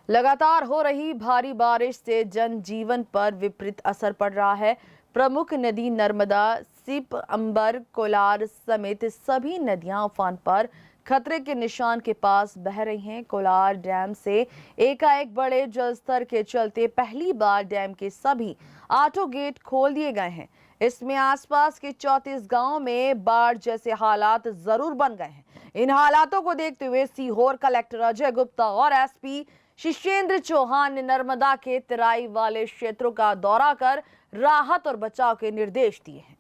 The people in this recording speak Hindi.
लगातार हो रही भारी बारिश से जनजीवन पर विपरीत असर पड़ रहा है। प्रमुख नदी नर्मदा, सिप, अंबर, कोलार समेत सभी नदियां उफान पर खतरे के निशान के पास बह रही हैं। कोलार डैम से एकाएक बड़े जलस्तर के चलते पहली बार डैम के सभी 8 गेट खोल दिए गए हैं। इसमें आसपास के 34 गांवों में बाढ़ जैसे हालात जरूर बन गए हैं। इन हालातों को देखते हुए सीहोर कलेक्टर अजय गुप्ता और एसपी शिशेंद्र चौहान ने नर्मदा के तराई वाले क्षेत्रों का दौरा कर राहत और बचाव के निर्देश दिए हैं।